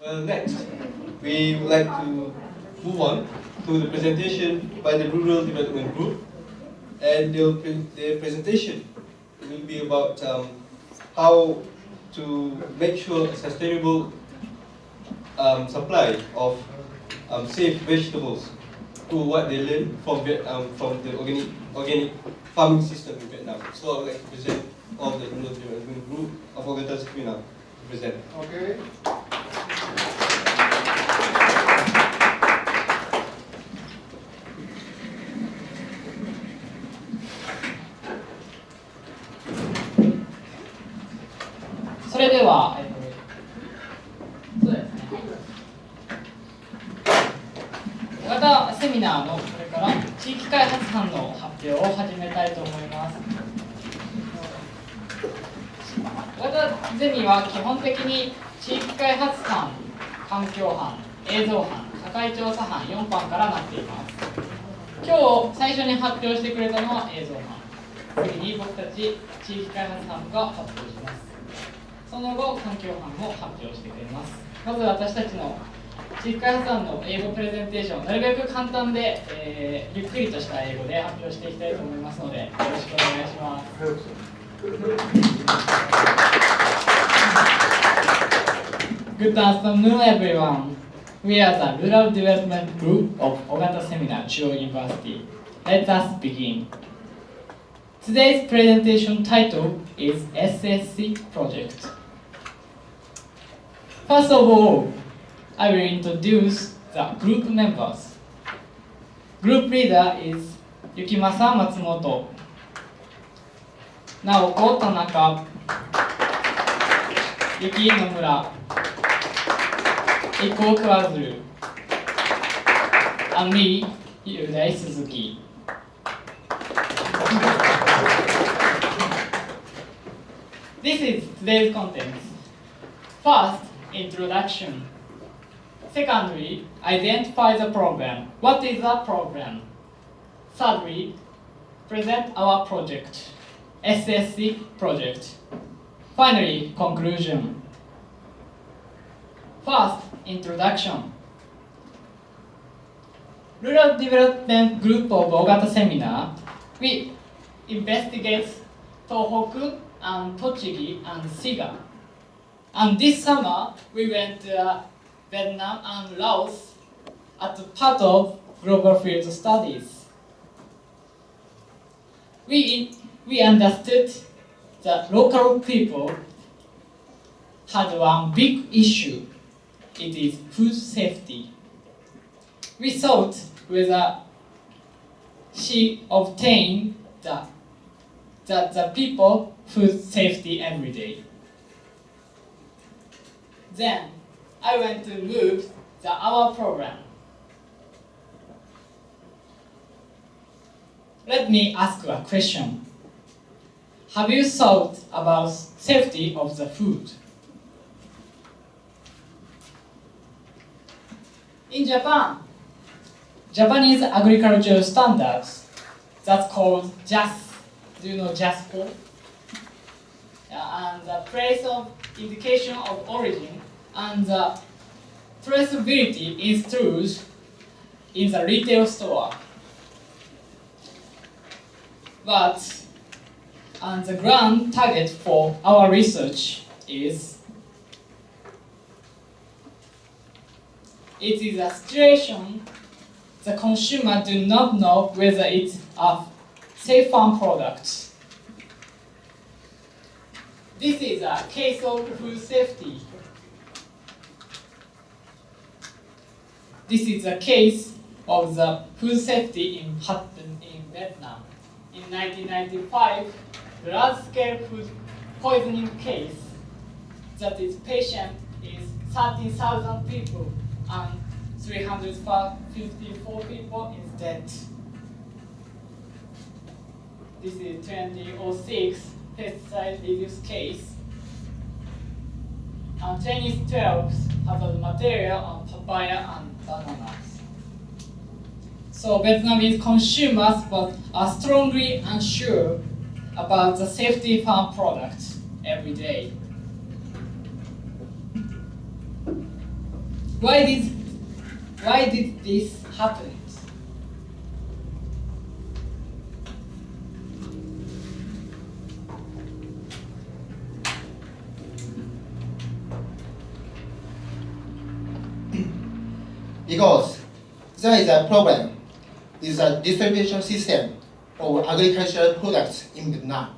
Well, next, we would like to move on to the presentation by the Rural Development Group, and their presentation will be about how to make sure a sustainable supply of safe vegetables to what they learn from the organic farming system in Vietnam. So I would like to present all the Rural Development Group of October to present. Okay. それでは、そうですね。小型セミナーのこれから地域開発班の発表を始めたいと思います。小型ゼミは基本的に地域開発班、環境班、映像班、社会調査班4班からなっています。今日最初に発表してくれたのは映像班、次に僕たち地域開発班が発表します。その後、環境班も発表してくれます。まず私たちの地域開発班の英語プレゼンテーション、なるべく簡単で、ゆっくりとした英語で発表していきたいと思いますので、よろしくお願いします。Good afternoon, everyone. We are the Rural Development Group of Ogata Seminar, Chuo University. Let us begin. Today's presentation title is SSC Project. First of all, I will introduce the group members. Group leader is Yukimasa Matsumoto, Naoko Tanaka, Yuki Nomura, Iko Kawazuru, and me, Yudai Suzuki. This is today's contents. First, introduction. Secondly, identify the problem. What is the problem? Thirdly, present our project, SSC project. Finally, conclusion. First, introduction. Rural Development Group of Ogata Seminar, we investigate Tohoku and Tochigi and Shiga. And this summer, we went to Vietnam and Laos as part of global field studies. We understood that local people had one big issue. It is food safety. We thought whether she obtained the people food safety every day. Then I went to move our program. Let me ask you a question. Have you thought about safety of the food? In Japan, Japanese agricultural standards that's called JAS. Do you know JAS code? And the place of indication of origin and the traceability installed in the retail store. But the grand target for our research is it is a situation the consumer do not know whether it's a safe farm product. This is a case of food safety. This is a case of the food safety in Vietnam. In 1995, the large-scale food poisoning case that is patient is 30,000 people and 354 people is dead. This is 2006 pesticide reduce case. And 2012 hazard material on papaya and bananas. So Vietnamese consumers are strongly unsure about the safety farm products every day. Why did this happen? Because there is a problem with the distribution system of agricultural products in Vietnam.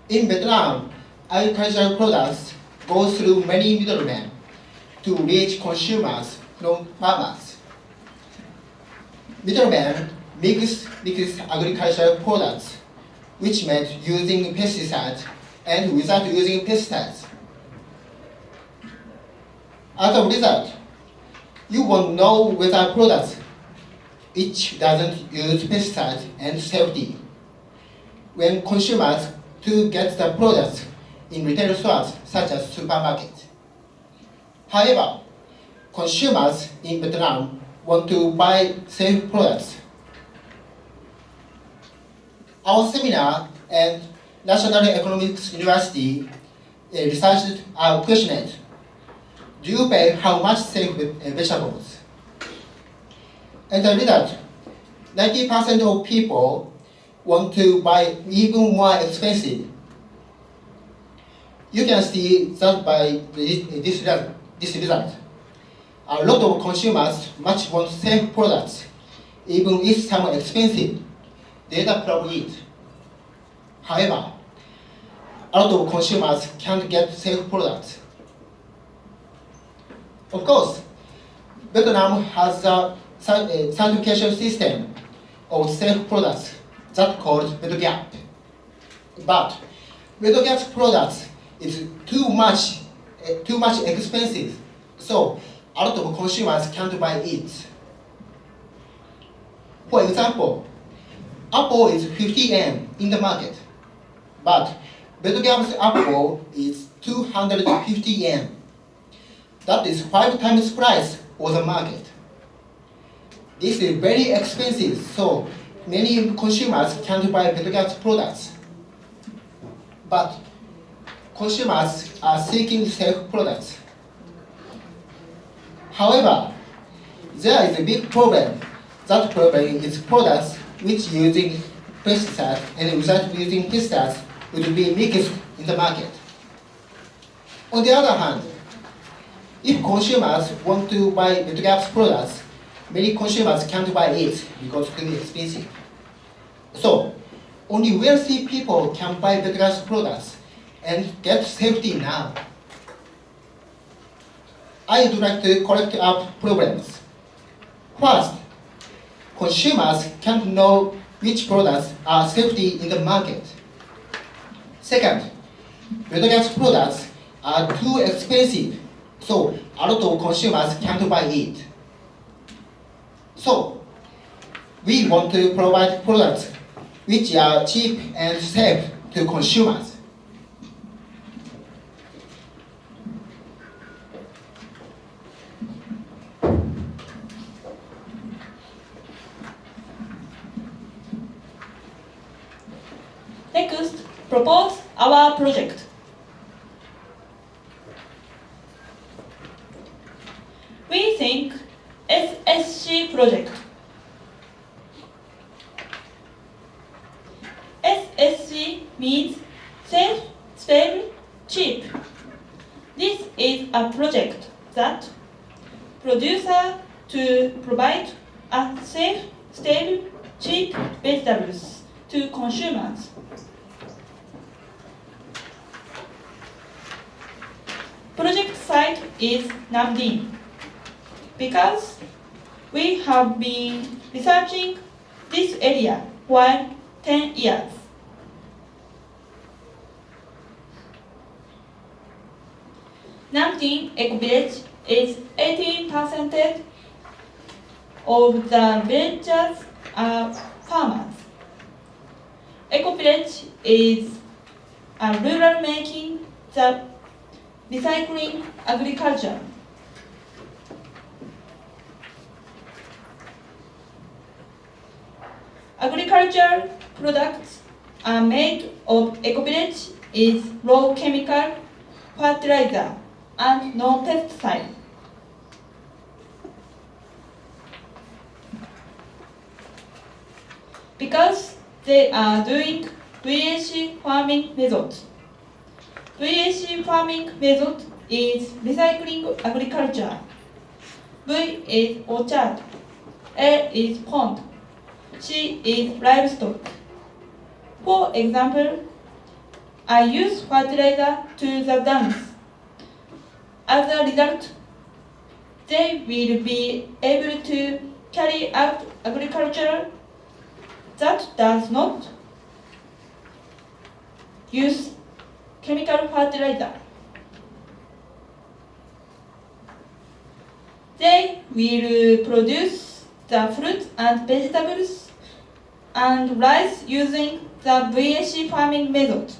In Vietnam, agricultural products go through many middlemen to reach consumers from farmers. Middlemen mix agricultural products, which meant using pesticides and without using pesticides. As a result, you won't know whether products which doesn't use pesticides and safety when consumers to get the products in retail stores such as supermarkets. However, consumers in Vietnam want to buy safe products. Our seminar and National Economics University researched our questionnaire. Do you pay how much safe vegetables? As a result, 90% of people want to buy even more expensive. You can see that by this result. A lot of consumers much want safe products, even if some are expensive. Data prove it. However, a lot of consumers can't get safe products. Of course, Vietnam has a certification system of safe products that's called VetGap. But VetGap's products is too much expensive, so a lot of consumers can't buy it. For example, apple is 50 yen in the market, but VetGap's apple is 250 yen. That is 5 times price of the market. This is very expensive, so many consumers can't buy VetGap's products. But consumers are seeking safe products. However, there is a big problem. That problem is products which using pesticides and without using pesticides will be mixed in the market. On the other hand, if consumers want to buy VetGap's products, many consumers can't buy it because it's too expensive. So, only wealthy people can buy VetGap's products and get safety now. I would like to correct up problems. First, consumers can't know which products are safety in the market. Second, VetGap's products are too expensive, so a lot of consumers can't buy it. So, we want to provide products which are cheap and safe to consumers. Next, propose our project. We think SSC project. SSC means safe, stable, cheap. This is a project that producer to provide a safe, stable, cheap vegetables to consumers. Project site is Nam Dinh because we have been researching this area for 10 years. Nam Dinh Eco Village is 18% of the villagers are farmers. Eco Village is a rural making the recycling agriculture. Agricultural products are made of eco-village is low chemical fertilizer and no pesticide. Because they are doing VAC farming method. VAC farming method is recycling agriculture. V is orchard, A is pond, C is livestock. For example, I use fertilizer to the dams. As a result, they will be able to carry out agriculture that does not use chemical fertilizer. They will produce the fruits and vegetables and rice using the VAC farming method.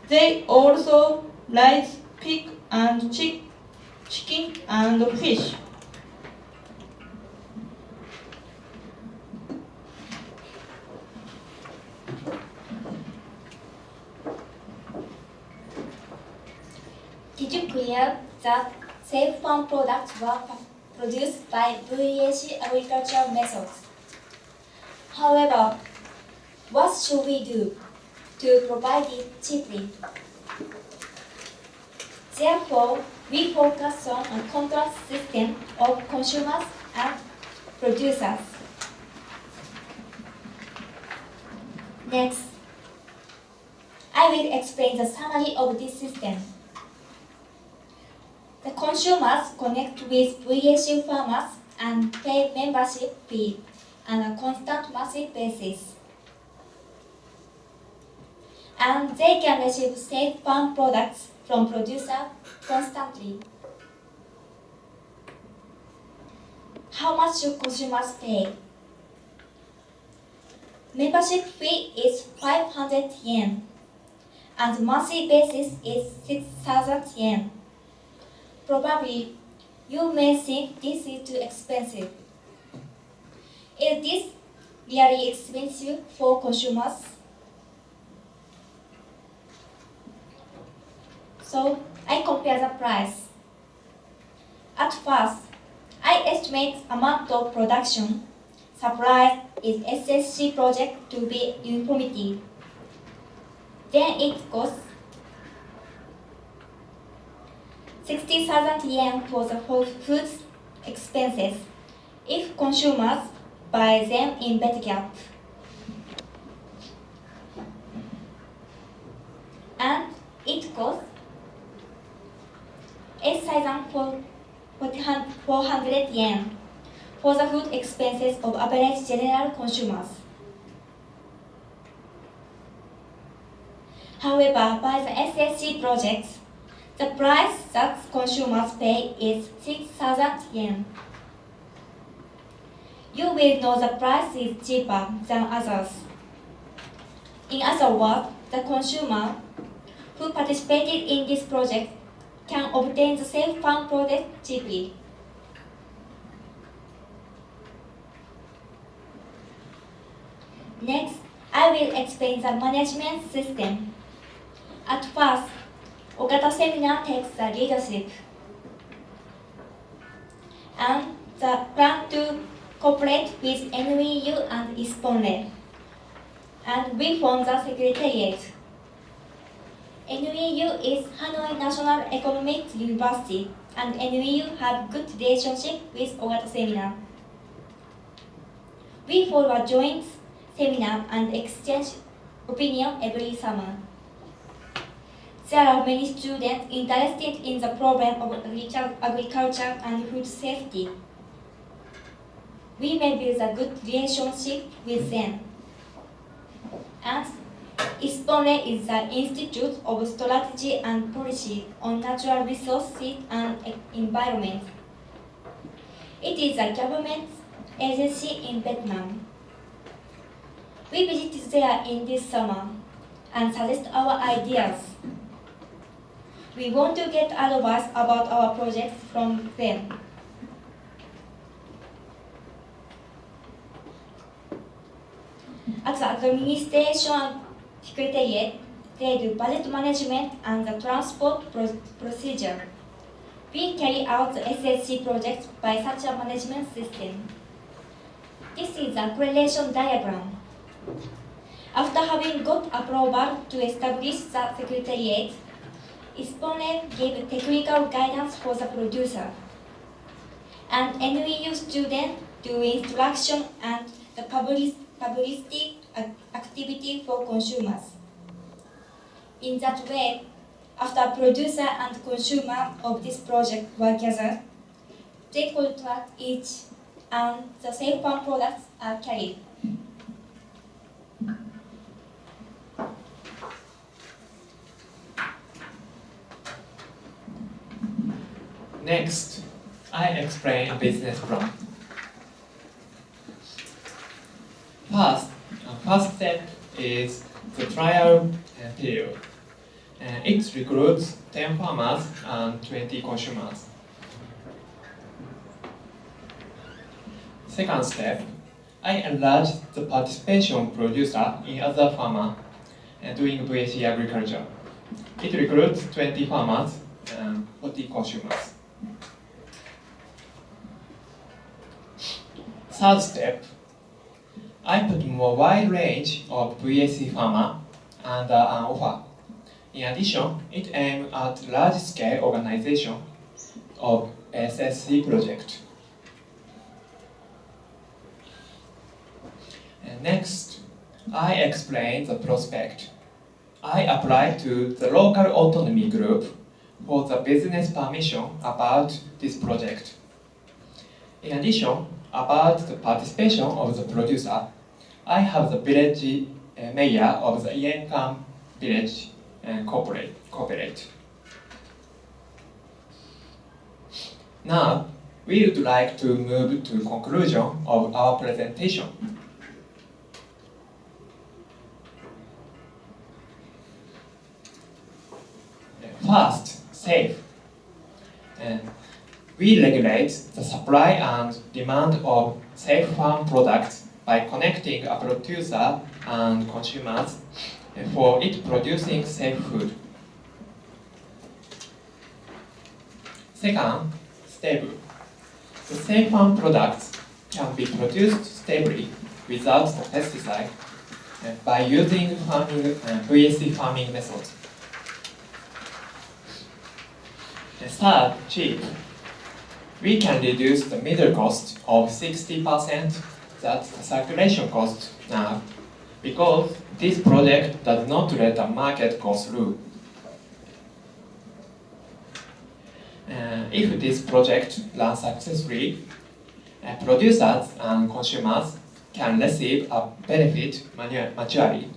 They also raise pig and chicken and fish. Did you clear that safe farm products were produced by VAC agricultural methods? However, what should we do to provide it cheaply? Therefore, we focus on a contract system of consumers and producers. Next, I will explain the summary of this system. The consumers connect with VAC farmers and pay membership fee on a constant monthly basis. And they can receive safe farm products from producers constantly. How much should consumers pay? Membership fee is 500 yen, and the monthly basis is 6,000 yen. Probably, you may think this is too expensive. Is this really expensive for consumers? So, I compare the price. At first, I estimate amount of production supplied in SSC project to be uniformity. Then it costs 60,000 yen for the food expenses if consumers buy them in better gap. And it costs 8,400 yen for the food expenses of average general consumers. However, by the SSC project, the price that consumers pay is 6,000 yen. You will know the price is cheaper than others. In other words, the consumer who participated in this project can obtain the safe farm product cheaply. Next, I will explain the management system. At first, Okata Seminar takes the leadership and the plan to cooperate with NEU and ISPONRE, and we form the secretariat. NEU is Hanoi National Economic University, and NEU have good relationship with Okata Seminar. We hold a joint seminar and exchange opinion every summer. There are many students interested in the problem of agriculture and food safety. We may build a good relationship with them. And ISPONRE is the Institute of Strategy and Policy on Natural Resources and Environment. It is a government agency in Vietnam. We visited there in this summer and suggest our ideas. We want to get advice about our projects from them. At the administration Secretariat, they do budget management and the transport procedure. We carry out the SSC project by such a management system. This is a correlation diagram. After having got approval to establish the secretariat, Exponent gave technical guidance for the producer, and NEU students do instruction and the publicity activity for consumers. In that way, after producer and consumer of this project were gathered, they contract each and the safe farm products are carried. Next, I explain a business plan. First step is the trial period. It recruits 10 farmers and 20 consumers. Second step, I enlarge the participation producer in other farmers doing VAC agriculture. It recruits 20 farmers and 40 consumers. Third step, I put more wide range of VAC farmer under an offer. In addition, it aims at large-scale organization of SSC project. And next, I explain the prospect. I apply to the local autonomy group for the business permission about this project. In addition, about the participation of the producer, I have the village mayor of the Yenkam village and cooperate. Now, we would like to move to conclusion of our presentation. First, safe. We regulate the supply and demand of safe farm products by connecting a producer and consumers for it producing safe food. Second, stable. The safe farm products can be produced stably without the pesticide by using VAC farming methods. Third, cheap. We can reduce the middle cost of 60%, that's the circulation cost now, because this project does not let the market go through. If this project runs successfully, producers and consumers can receive a benefit mutually.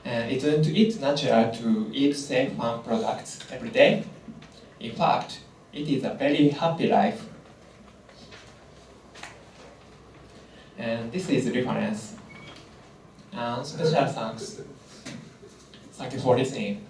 Isn't it natural to eat safe farm products every day? In fact, it is a very happy life. And this is reference. And special thanks. Thank you for listening.